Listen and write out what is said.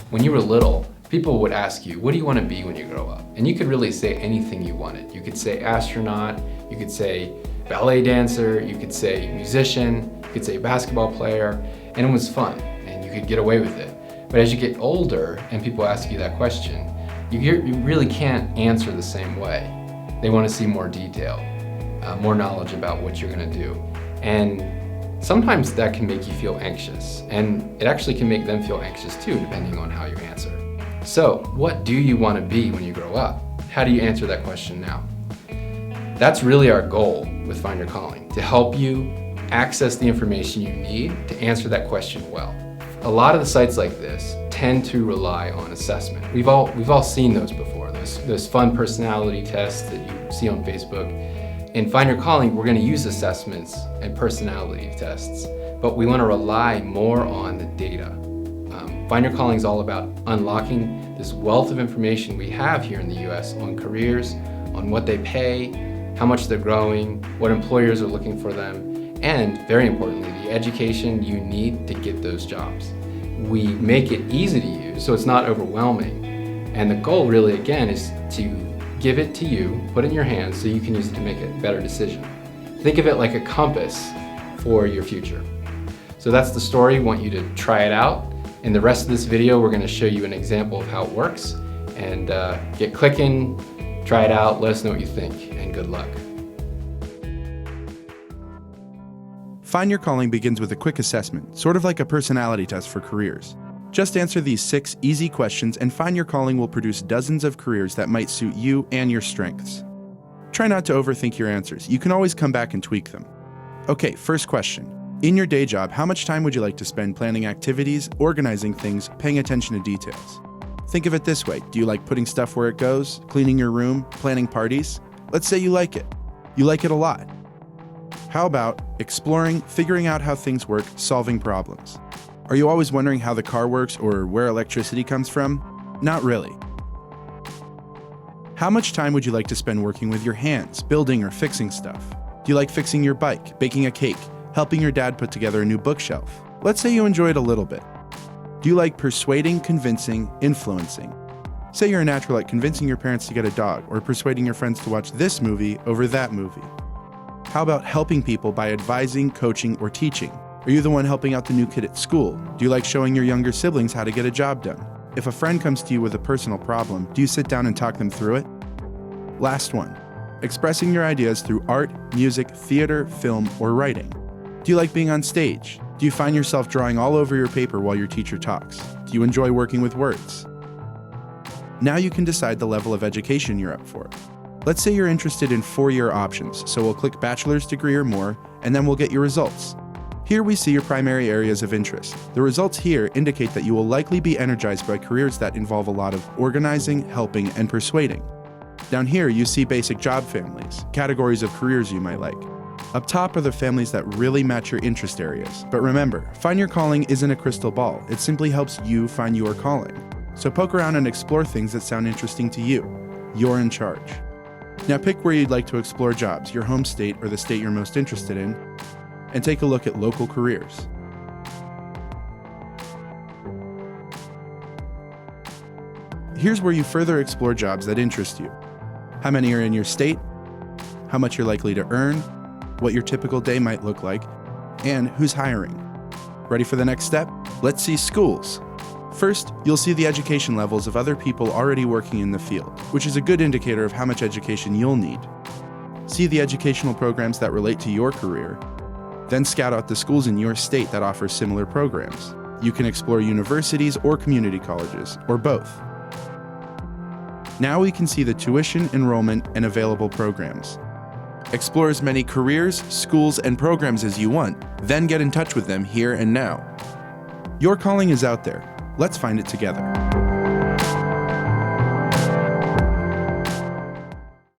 When you were little, people would ask you, what do you want to be when you grow up? And you could really say anything you wanted. You could say astronaut, you could say ballet dancer, you could say musician, you could say basketball player, and it was fun, and you could get away with it. But as you get older and people ask you that question, you really can't answer the same way. They want to see more detail, more knowledge about what you're going to do. And sometimes that can make you feel anxious, and it actually can make them feel anxious too, depending on how you answer. So, what do you want to be when you grow up? How do you answer that question now? That's really our goal with Find Your Calling, to help you access the information you need to answer that question well. A lot of the sites like this tend to rely on assessment. We've all seen those before, those fun personality tests that you see on Facebook. In Find Your Calling, we're going to use assessments and personality tests, but we want to rely more on the data. Find Your Calling is all about unlocking this wealth of information we have here in the US on careers, on what they pay, how much they're growing, what employers are looking for them, and very importantly, the education you need to get those jobs. We make it easy to use so it's not overwhelming. And the goal really, again, is to give it to you, put it in your hands so you can use it to make a better decision. Think of it like a compass for your future. So that's the story. I want you to try it out. In the rest of this video, we're going to show you an example of how it works. And get clicking, try it out, let us know what you think, and good luck. Find Your Calling begins with a quick assessment, sort of like a personality test for careers. Just answer these 6 easy questions and Find Your Calling will produce dozens of careers that might suit you and your strengths. Try not to overthink your answers. You can always come back and tweak them. Okay, first question. In your day job, how much time would you like to spend planning activities, organizing things, paying attention to details? Think of it this way. Do you like putting stuff where it goes, cleaning your room, planning parties? Let's say you like it. You like it a lot. How about exploring, figuring out how things work, solving problems? Are you always wondering how the car works or where electricity comes from? Not really. How much time would you like to spend working with your hands, building or fixing stuff? Do you like fixing your bike, baking a cake, helping your dad put together a new bookshelf? Let's say you enjoy it a little bit. Do you like persuading, convincing, influencing? Say you're a natural at convincing your parents to get a dog or persuading your friends to watch this movie over that movie. How about helping people by advising, coaching, or teaching? Are you the one helping out the new kid at school? Do you like showing your younger siblings how to get a job done? If a friend comes to you with a personal problem, do you sit down and talk them through it? Last one. Expressing your ideas through art, music, theater, film, or writing. Do you like being on stage? Do you find yourself drawing all over your paper while your teacher talks? Do you enjoy working with words? Now you can decide the level of education you're up for. Let's say you're interested in 4-year options, so we'll click bachelor's degree or more, and then we'll get your results. Here we see your primary areas of interest. The results here indicate that you will likely be energized by careers that involve a lot of organizing, helping, and persuading. Down here you see basic job families, categories of careers you might like. Up top are the families that really match your interest areas. But remember, Find Your Calling isn't a crystal ball. It simply helps you find your calling. So poke around and explore things that sound interesting to you. You're in charge. Now pick where you'd like to explore jobs, your home state or the state you're most interested in, and take a look at local careers. Here's where you further explore jobs that interest you. How many are in your state, how much you're likely to earn, what your typical day might look like, and who's hiring. Ready for the next step? Let's see schools. First, you'll see the education levels of other people already working in the field, which is a good indicator of how much education you'll need. See the educational programs that relate to your career, then scout out the schools in your state that offer similar programs. You can explore universities or community colleges, or both. Now we can see the tuition, enrollment, and available programs. Explore as many careers, schools, and programs as you want, then get in touch with them here and now. Your calling is out there. Let's find it together.